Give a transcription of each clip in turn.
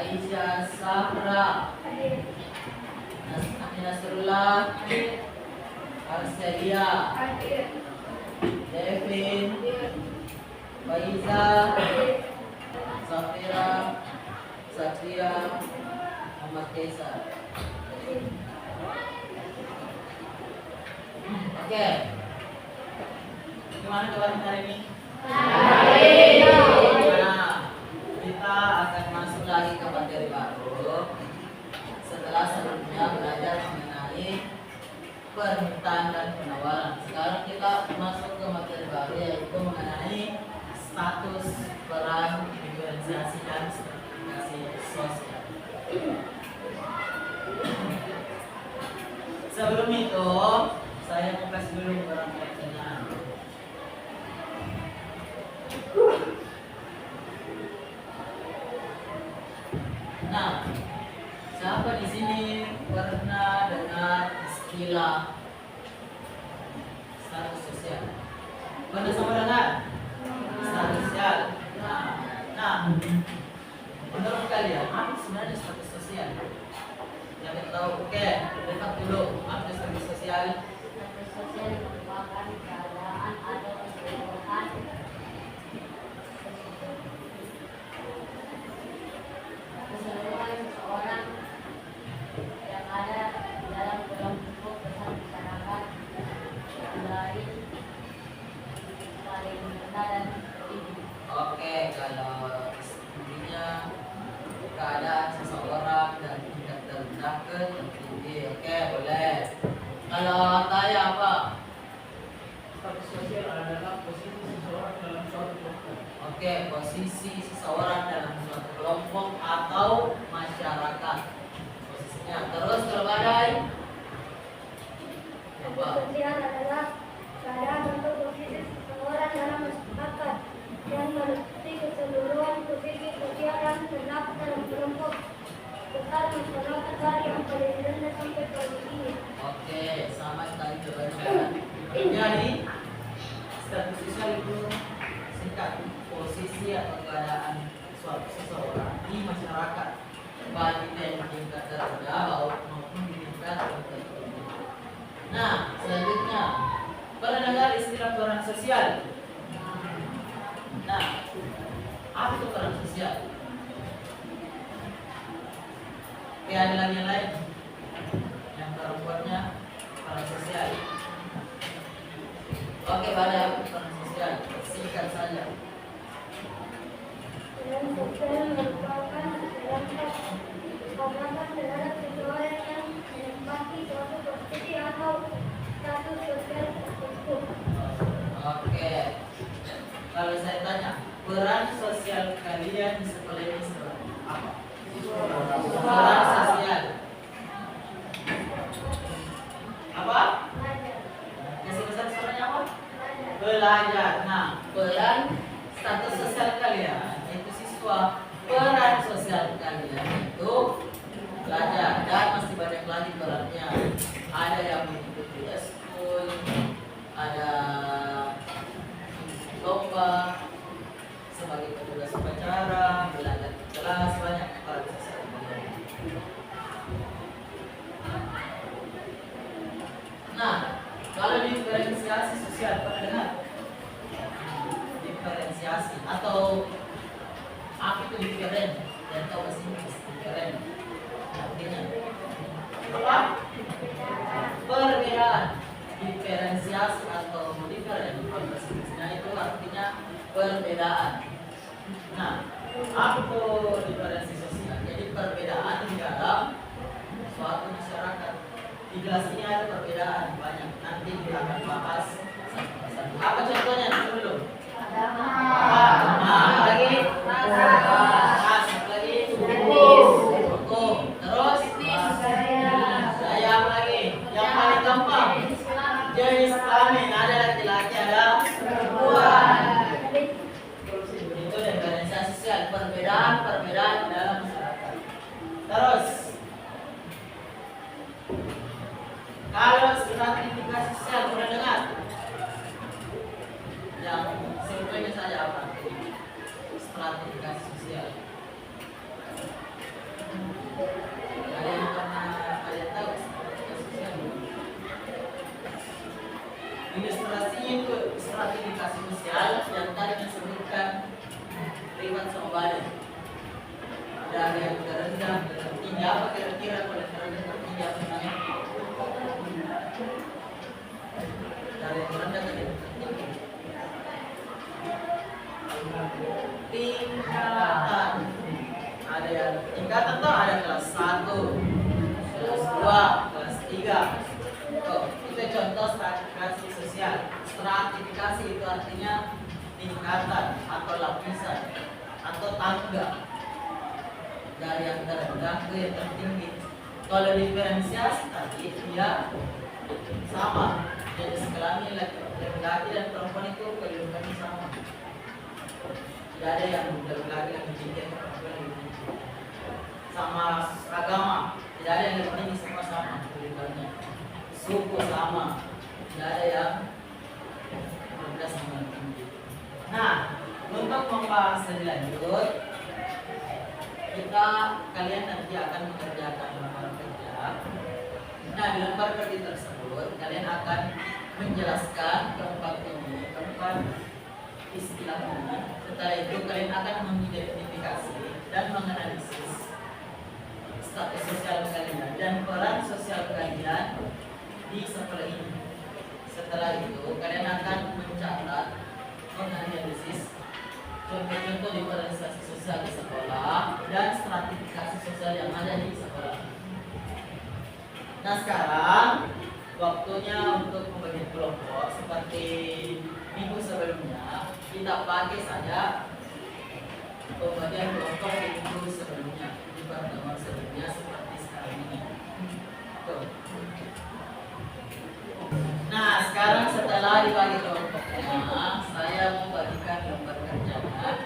Aisyah Sahra, Nasrullah, Arselia, Devin, Faiza, Safira, Satria, Muhammad Kaisar. Oke. Gimana kabarnya hari ini? Nah, kita akan masuk lagi ke materi baru setelah sebelumnya belajar mengenai permintaan dan penawaran. Sekarang kita masuk ke materi baru yaitu mengenai status, peran, diferensiasi dan stratifikasi sosial. Sebelum itu, saya mau kasih dulu beberapa pertanyaan. Nah, siapa di sini pernah dengar istilah status sosial? Pernah sama dengar? Status sosial. Nah, menurut kalian apa sebenarnya status sosial? Yang kita tahu, oke, lihat dulu apa status sosial. Status sosial merupakan keadaan atau keseluruhan seseorang yang ada dalam kelompok besar masyarakat dari paling rendah dan tinggi. Oke, kalau intinya keadaan seseorang dan tingkat terendah ke tertinggi. Oke, boleh. Kalau saya apa? Status sosial adalah posisi seseorang dalam suatu kelompok. Oke, posisi seseorang dalam suatu kelompok atau masyarakat. Posisinya. Terus kalau badai? Apa? Status sosial adalah keadaan atau posisi seseorang dalam masyarakat yang meliputi keseluruhan posisi sosial yang terdapat dalam kelompok besar masyarakat dari yang paling rendah sampai paling tinggi. Oke, sama sekali kebanyakan. Jadi, status sosial itu singkat posisi atau keadaan suatu seseorang di masyarakat, baik itu yang tingkat terendah maupun di tingkat tertinggi. Nah, selanjutnya, pernah dengar istilah peran sosial? Nah, apa itu peran sosial? Oke, ada lagi yang lain? Yang perempuannya peran sosial. Oke, pada peran sosial, singkat saja. Peran sosial merupakan langkah kegiatan terhadap seseorang yang menempati suatu posisi atau status sosial tertentu. Oke, kalau saya tanya, peran sosial kalian di sekolah ini seperti apa? Peran sosial apa? Kasih besar suaranya apa? Belajar. Nah, peran status sosial kalian itu siswa. Peran sosial kalian itu belajar dan masih banyak lagi perannya. Ada yang mengikuti eskul, ada lomba sebagai petugas upacara, belajar di kelas, banyak peran sosial kalian. Nah, kalau diferensiasi sosial pernah dengar? Diferensiasi atau apa itu diferen? Dan tahu bahasa Inggris diferen. Artinya apa? Perbedaan. Diferensiasi atau diferen bahasa Inggrisnya itu artinya perbedaan. Nah, apa itu diferensi sosial? Jadi perbedaan di dalam suatu masyarakat. Di kelas ini ada perbedaan banyak. Nanti kita akan bahas satu-satu. Apa contohnya dulu? Apa lagi? Satu lagi. Hukum. Terus? Saya apa lagi? Yang paling gampang. Jenis kelamin ada laki-laki ada perempuan. Itu diferensiasi sosial, perbedaan dalam masyarakat. Terus kalau stratifikasi sosial pernah dengar? Yang simpelnya saja apa? Stratifikasi sosial. Ada yang pernah kalian tahu strategi sosial? Ilustrasinya itu stratifikasi sosial yang tadi disebutkan Privat sama badan. Dari yang terendah ke tertinggi, apa kira-kira kalau terendah ke tertinggi apa namanya? Dari yang terendah ke tertinggi. Tingkatan. Ada yang tingkatan tuh ada kelas 1, kelas 2, kelas 3. Oh, itu contoh stratifikasi sosial. Stratifikasi itu artinya tingkatan atau lapisan atau tangga dari yang terendah ke yang tertinggi. Kalau diferensiasi tadi dia sama, jadi sekelamin laki-laki dan perempuan itu kedudukannya sama. Tidak ada yang laki-laki lebih tinggi atau perempuan lebih tinggi. Sama agama, tidak ada yang lebih tinggi, sama-sama kedudukannya. Suku sama, tidak ada yang rendah sama tinggi. Nah, untuk membahas lebih lanjut, kalian nanti akan mengerjakan lembar kerja. Nah, di lembar kerja tersebut kalian akan menjelaskan keempat istilah ini. Setelah itu kalian akan mengidentifikasi dan menganalisis status sosial kalian dan peran sosial kalian di sekolah ini. Setelah itu kalian akan mencatat, menganalisis contoh-contoh diferensiasi sosial di sekolah dan stratifikasi sosial yang ada di sekolah. Nah, sekarang waktunya untuk membagi kelompok. Seperti minggu sebelumnya, kita pakai saja pembagian kelompok di minggu sebelumnya, di pertemuan sebelumnya seperti sekarang ini. Tuh. Nah, sekarang setelah dibagi kelompoknya, saya mau bagikan lembar kerjanya.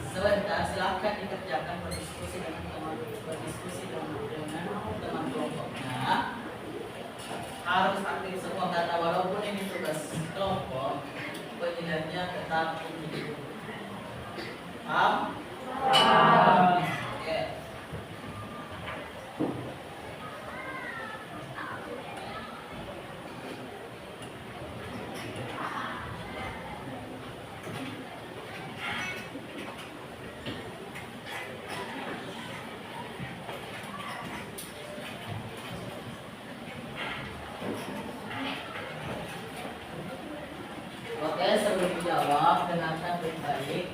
Sebentar, silahkan dikerjakan berdiskusi dengan teman kelompoknya. Harus aktif semua karena walaupun ini tugas kelompok, penilaiannya tetap individu. Paham? Oke. Oke, sebelum dijawab, dengarkan baik-baik.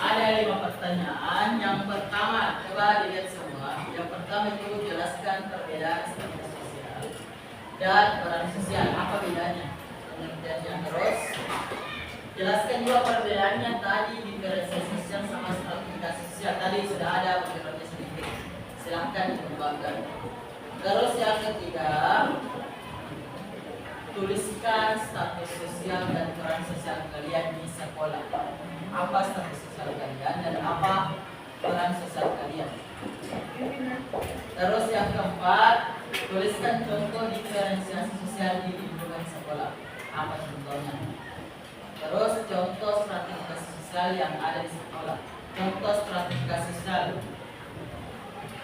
Ada 5 pertanyaan. Yang pertama, coba dilihat semua. Yang pertama itu jelaskan perbedaan status sosial dan peran sosial. Apa bedanya? Pengertiannya. Terus jelaskan juga perbedaannya tadi diferensiasi sosial sama stratifikasi sosial. Tadi sudah ada beberapa sedikit. Silahkan dikembangkan. Terus yang ketiga, tuliskan status sosial dan peran sosial kalian di sekolah. Apa status sosial kalian dan apa peran sosial kalian. Terus yang keempat, tuliskan contoh diferensiasi sosial di lingkungan sekolah. Apa contohnya? Terus contoh stratifikasi sosial yang ada di sekolah. Contoh stratifikasi sosial.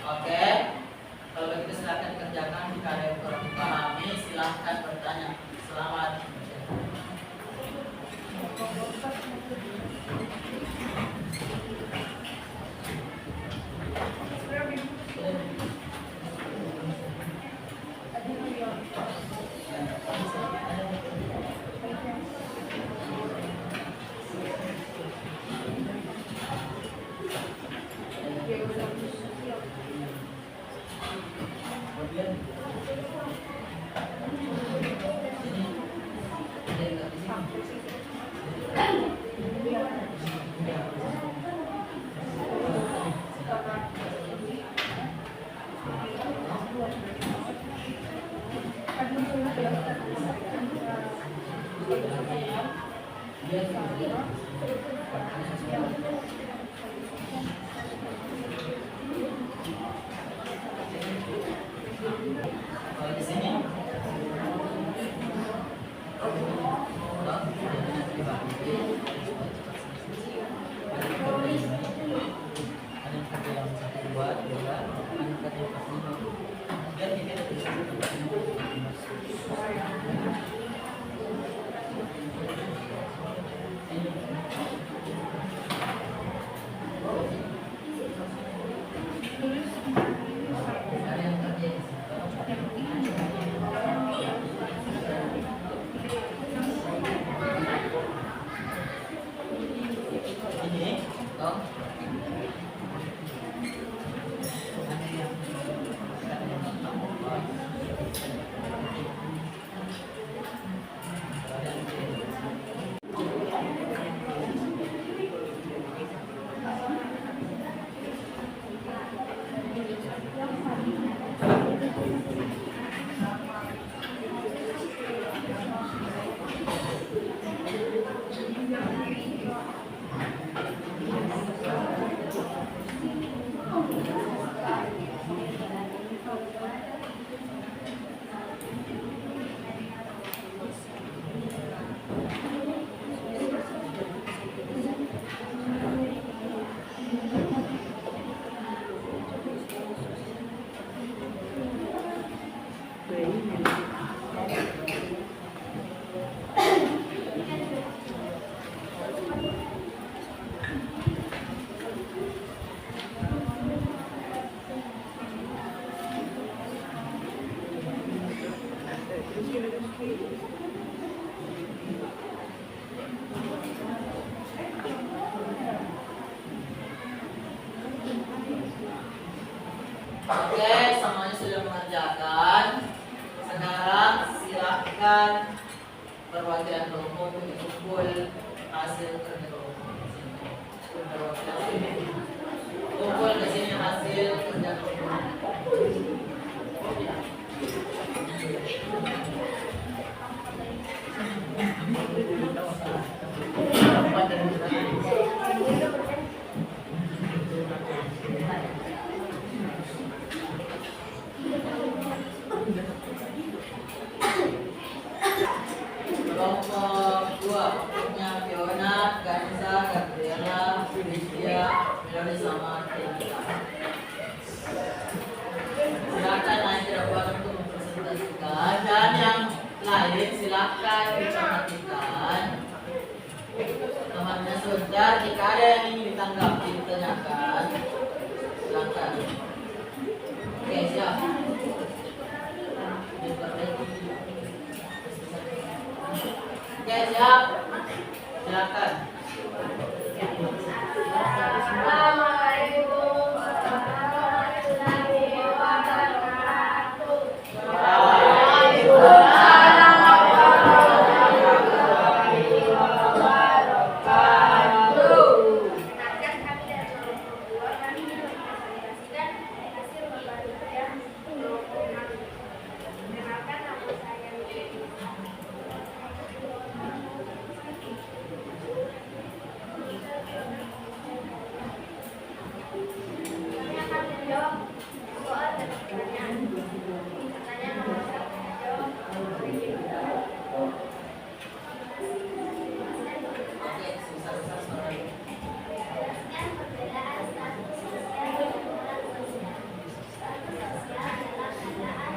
Oke. Kalau begitu silahkan kerjakan. Jika ada yang kurang dipahami silahkan bertanya. Selamat. Kalau di sini dong. Oke, semuanya sudah mengerjakan. Sekarang silakan perwakilan kelompok untuk kumpul hasil kerja kelompok. Kumpul ke sini hasil kerja kelompok. Kelompok 2 punya Fiona, Ganza, Gabriela, Lydia, Melody sama Tika. Silakan naik ke depan untuk mempresentasikan, dan yang lain silakan diperhatikan. Namanya sebentar, jika ada yang ingin ditanggapi, ditanyakan, silakan. Oke, siap. Oke, siap. Silakan. Assalamualaikum warahmatullahi wabarakatuh. Kenalkan kami dari kelompok 2, kami mempresentasikan hasil membantu kerja kelompok kami. Perkenalkan, nama saya Lydia. Kami akan menjawab soal dan pertanyaan. Pertanyaan nomor 1 dijawab oleh Lydia. Oke, susah-susah suaranya. Jelaskan perbedaan status sosial dan kekebalan sosial. Status sosial adalah keadaan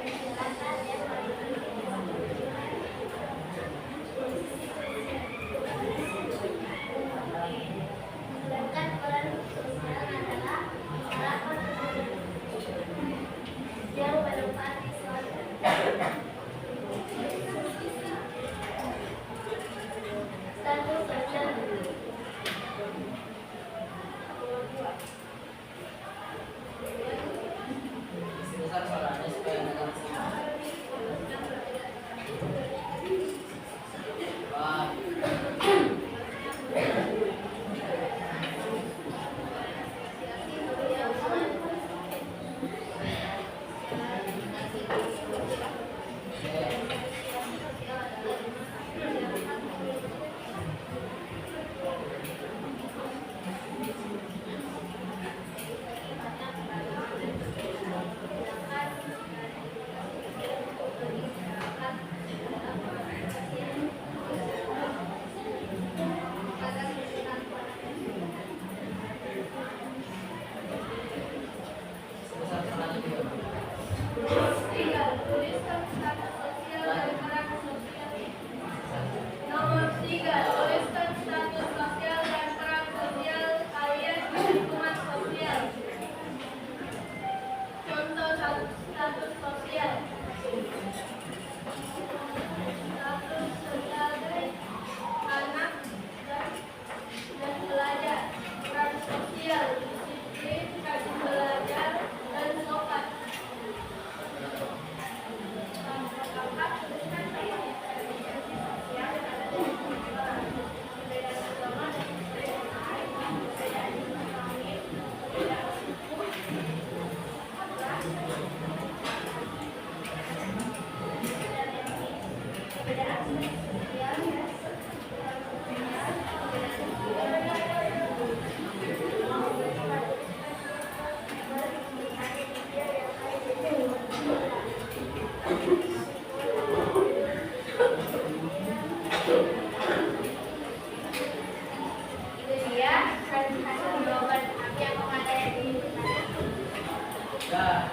penjelasan yang paling sedangkan peran sosial adalah harapan yang bermanfaat di suatu. Status sosial Besar suaranya supaya dengar semua. Wah. Oke. Itu dia hasil jawaban yang memadai di Ya,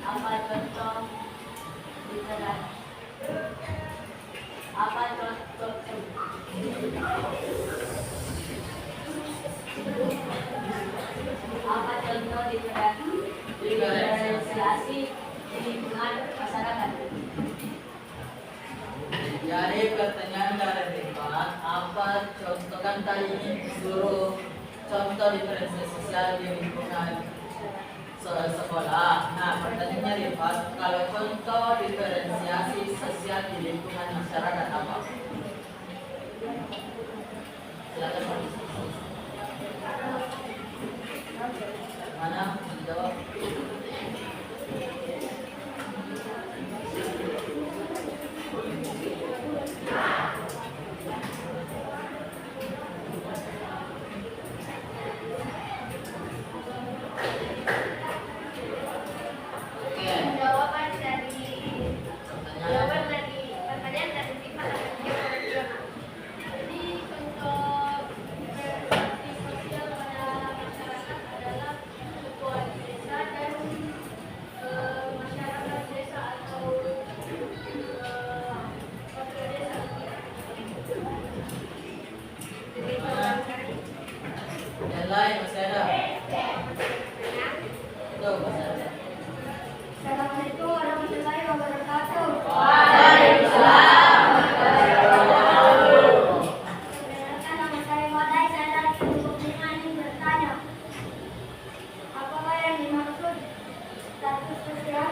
Apa contoh literasi? Apa contoh Apa contoh diferensiasi di lingkungan masyarakat? jadi pertanyaan dari Depan, apa contoh kan tadi ini suruh contoh diferensiasi sosial di lingkungan sekolah. Nah, pertanyaannya Depan, kalau contoh diferensiasi sosial di lingkungan masyarakat apa? Silakan Pak. Mana menjawab? Oke, jawaban dari pertanyaan. pertanyaan dari Tifa Jadi contoh relasi sosial pada masyarakat adalah sebuah desa dan masyarakat desa atau warga desa. Yang lain masih ada? Tuh, masih ada. Assalamualaikum warahmatullahi wabarakatuh. Waalaikumsalam. Perkenalkan, nama saya Wadai, saya dari kelompok 5 ingin bertanya. Apakah yang dimaksud status sosial?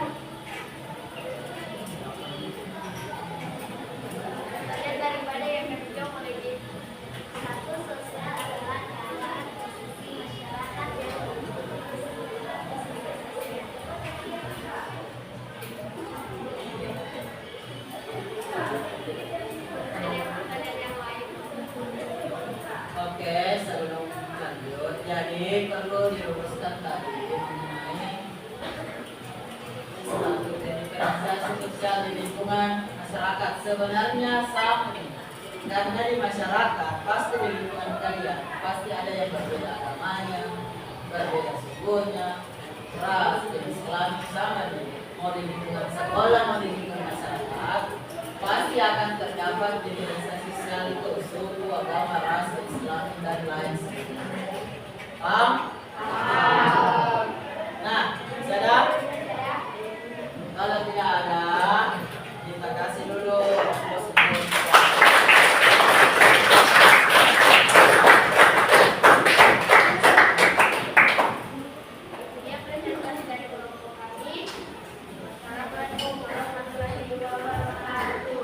Pertanyaan daripada yang menjawab oleh dia. Status sosial adalah keadaan posisi masyarakat yang Oke, sebelum lanjut, jadi perlu dirumuskan tadi mengenai status diferensiasi sosial di lingkungan masyarakat. Sebenarnya sama nih, karena di masyarakat pasti di lingkungan kalian pasti ada yang berbeda agamanya, berbeda sukunya, ras, jenis kelamin sama nih. Mau di lingkungan sekolah, mau di lingkungan masyarakat, pasti akan terdapat diferensiasi sosial itu suku, agama, ras, jenis kelamin dan lain sebagainya. Paham? Nah, sudah? Kalau tidak ada, kita kasih dulu. Ini presentasi dari kelompok kami. Assalamualaikum warahmatullahi wabarakatuh.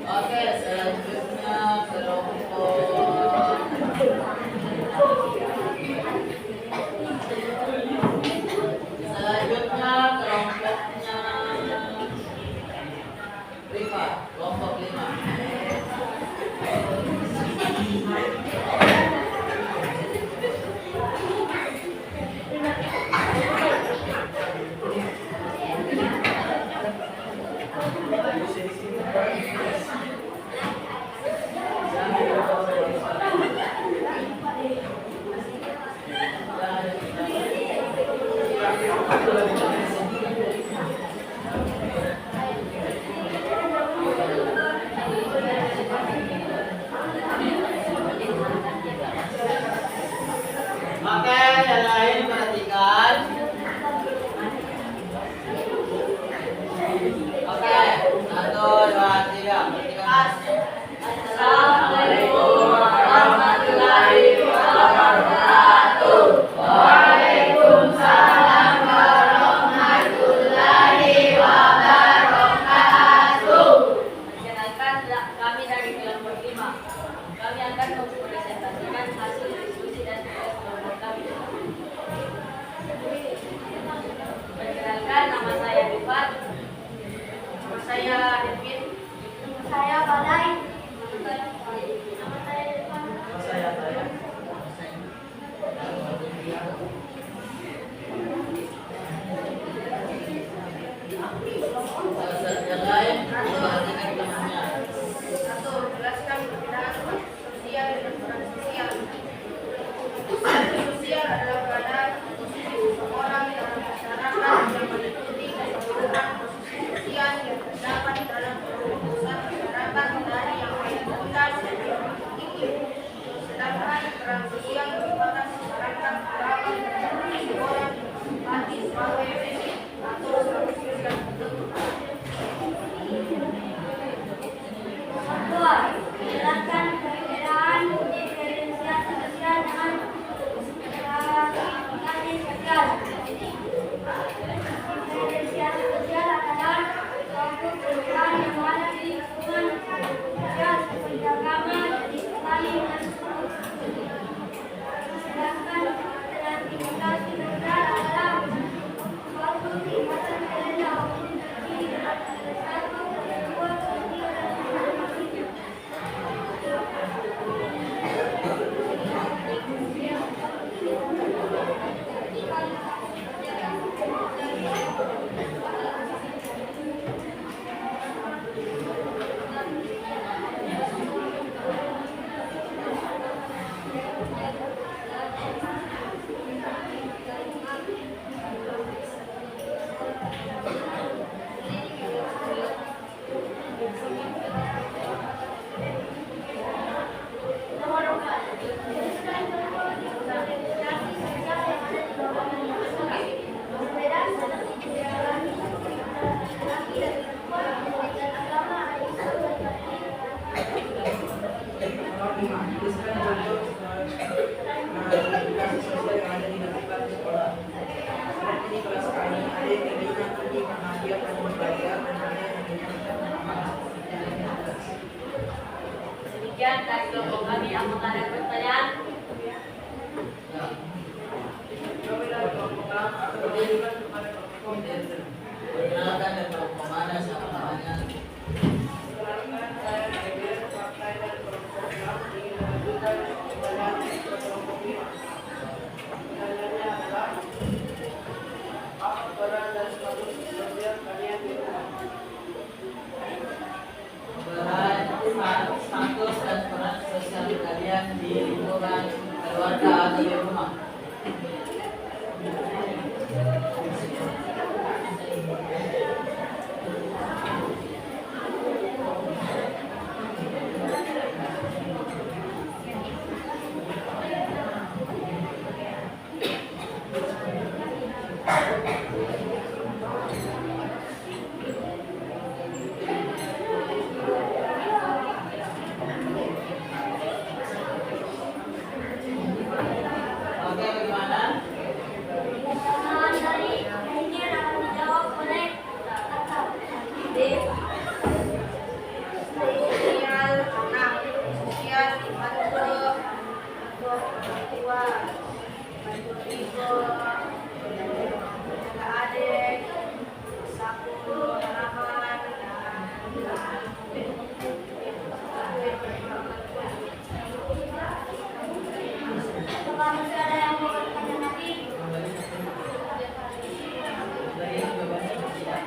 Oke, selanjutnya kelompok kelompoknya Rifa, kelompok 5. Oke, yang lain perhatikan. Oke, 1, 2, 3. Perhatikan. Assalamualaikum warahmatullahi wabarakatuh. Waalaikumsalam warahmatullahi kami. Apakah ada pertanyaan? Ya. Kami dari kelompok A akan mengajukan kepada kelompok B. Perkenalkan dan mana siapa namanya? Perkenalkan, saya David, partai dari kelompok A ingin mengajukan pertanyaan ke kelompok 5. Pertanyaannya adalah, apa peran dan status sosial kalian di rumah? Peran, status dan peran sosial kalian di lingkungan keluarga atau di rumah. Oke, bagaimana? Pertanyaan dari ini akan dijawab oleh kakak. Sosial anak, sosial dibantu orang tua, bantu ibu, jaga adik, sapu halaman, apakah masih ada yang mau bertanya lagi? Dari jawabannya tidak.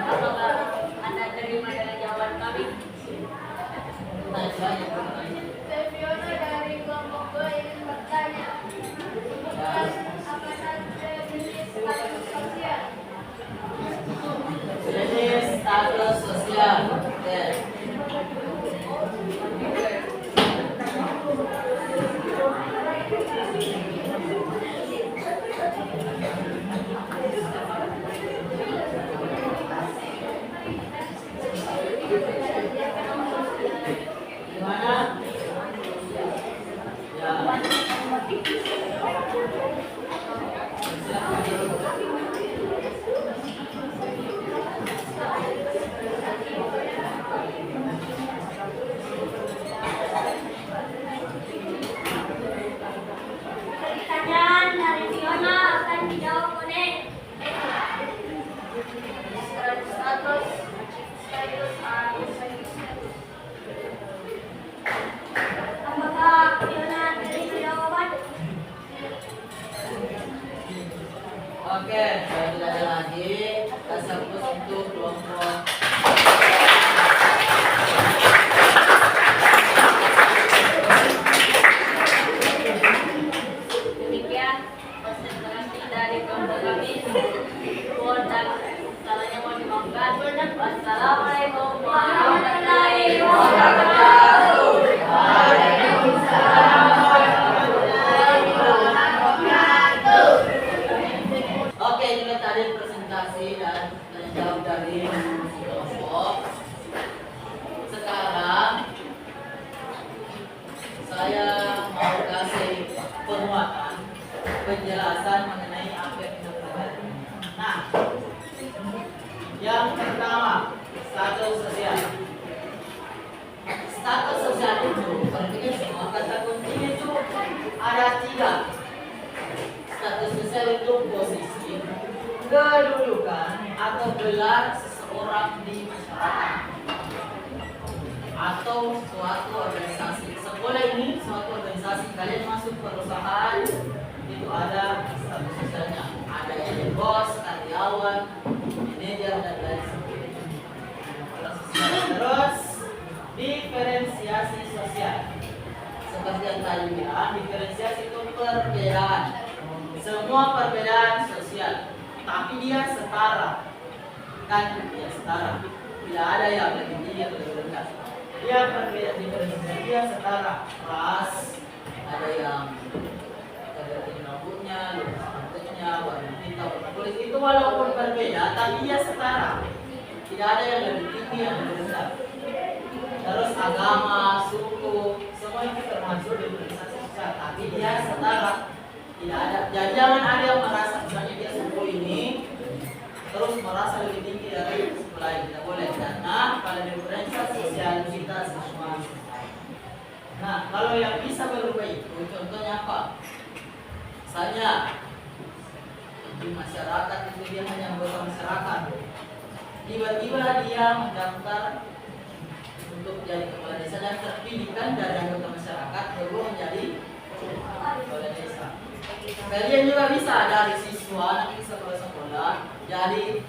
Apakah Anda terima dengan jawaban kami? Nah, banyak pertanyaan. Fiona dari kelompok B ingin bertanya, apa saja jenis status sosial? Jenis status sosial. Oke. Gimana? Ya. Pertanyaan dari Fiona akan dijawab oleh status. Apakah Fiona terima jawaban? Oke, saya tidak ada lagi. Kita fokus untuk kelompok. Demikian presentasi dari kelompok kami. Mohon dan salahnya mohon dimaafkan. Wassalamualaikum warahmatullahi wabarakatuh. Oke, ini tadi presentasi dan jawab dari kelompok. Sekarang saya mau kasih penguatan, penjelasan mengenai aspek internet. Nah, yang pertama, status sosial. Status sosial itu, artinya semua kata kuncinya itu ada 3. Status sosial itu posisi, kedudukan, atau gelar seseorang di masyarakat atau suatu organisasi. Sekolah ini suatu organisasi, kalian masuk perusahaan itu ada status sosialnya. Ada yang bos, karyawan, manajer dan lain sebagainya. Terus diferensiasi sosial. Seperti yang tadi bilang, diferensiasi itu perbedaan. Semua perbedaan sosial, tapi dia setara. Kan dia setara. Tidak ada yang lebih tinggi atau lebih rendah. Dia perbedaan diferensiasi, dia setara. Ras, ada yang tinggi rambutnya, luas rambutnya, warna hitam, warna kulit itu walaupun berbeda, tapi dia setara. Tidak ada yang lebih tinggi yang lebih rendah. Terus agama, suku, semua itu termasuk diferensiasi sosial, tapi dia setara. Tidak ada, jangan ada yang merasa misalnya dia suku ini terus merasa lebih tinggi dari apply, tidak boleh karena pada diferensial sosial kita semua. Nah, kalau yang bisa berubah itu contohnya apa? Misalnya di masyarakat itu dia hanya anggota masyarakat. Tiba-tiba dia mendaftar untuk jadi kepala desa dan terpilihkan dari anggota masyarakat berubah menjadi kepala desa. Kalian juga bisa dari siswa nanti sekolah-sekolah jadi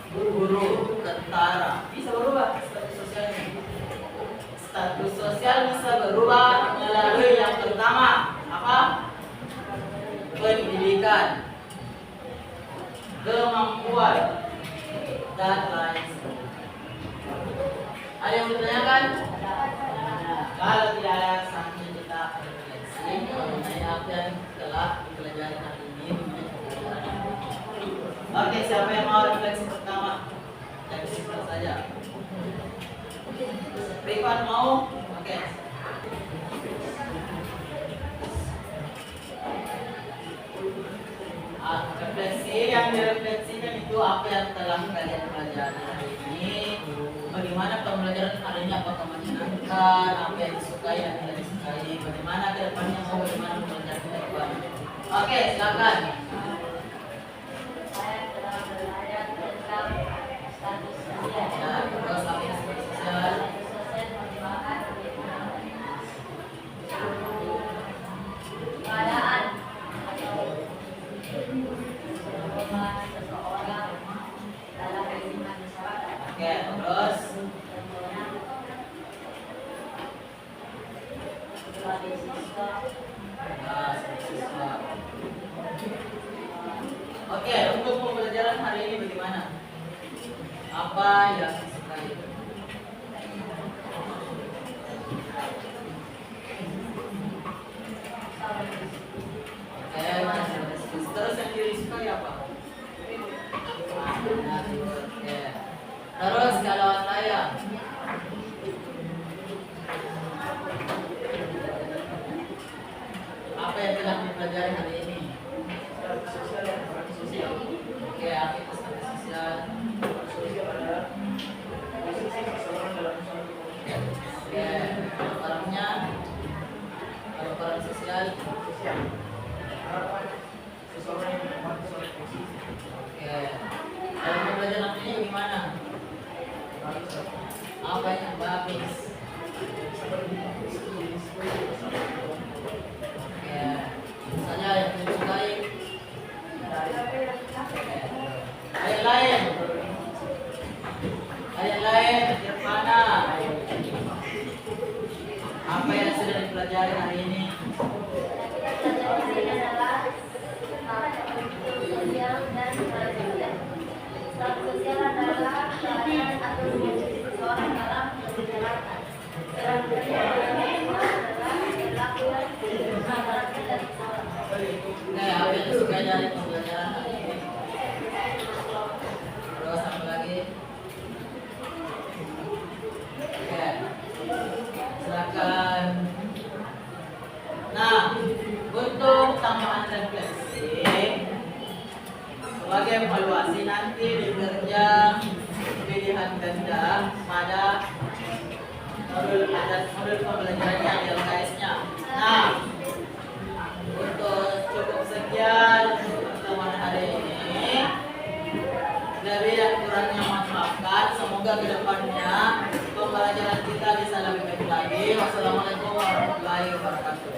guru, tentara, bisa berubah status sosialnya. Status sosial bisa berubah melalui yang pertama apa? Pendidikan, kemampuan, dan lain sebagainya. Ada yang bertanyakan? Kalau tidak ada, saatnya kita refleksi mengenai apa yang telah dipelajari hari ini. Oke, siapa yang mau refleksi pertama? Yang simpel saja. Privat mau? Oke. Refleksi yang direfleksikan itu apa yang telah kalian pelajari hari ini. Bagaimana pembelajaran hari ini, apakah menyenangkan, apa yang disukai dan tidak disukai, bagaimana ke depannya, mau bagaimana pembelajaran ke depan. Oke, silakan. Saya telah belajar tentang status sosial. Ya, terus apa yang status sosial? Status sosial merupakan keadaan atau bagaimana seseorang dalam kehidupan masyarakat. Oke, terus Contohnya sebagai siswa. nah, siswa. Oke, untuk pembelajaran hari ini bagaimana? Apa yang disukai? Terus yang disukai apa? Oke. Terus kalau saya apa yang telah dipelajari hari ini? Sosial. Oke, aktivitas sosial. Oke, orangnya kalau peran sosial. Oke, dalam pembelajaran ini gimana? Apa yang bagus? Oke, misalnya yang disukai. Ayat lain, Irfana. Apa yang sudah dipelajari hari ini? Status sosial adalah keadaan atau kondisi seseorang dalam masyarakat. Peran kerja adalah perilaku yang masyarakat dan seseorang. Oke, apa yang disukai dari pembelajaran hari ini? Terus apa lagi? Oke, silakan. Nah, untuk tambahan refleksi sebagai evaluasi nanti di kerja pilihan ganda pada modul pembelajarannya di LKS-nya. Nah, untuk cukup sekian pertemuan hari ini. Lebih dan kurangnya mohon maafkan. Semoga kedepannya pembelajaran kita bisa lebih baik lagi. Wassalamualaikum warahmatullahi wabarakatuh.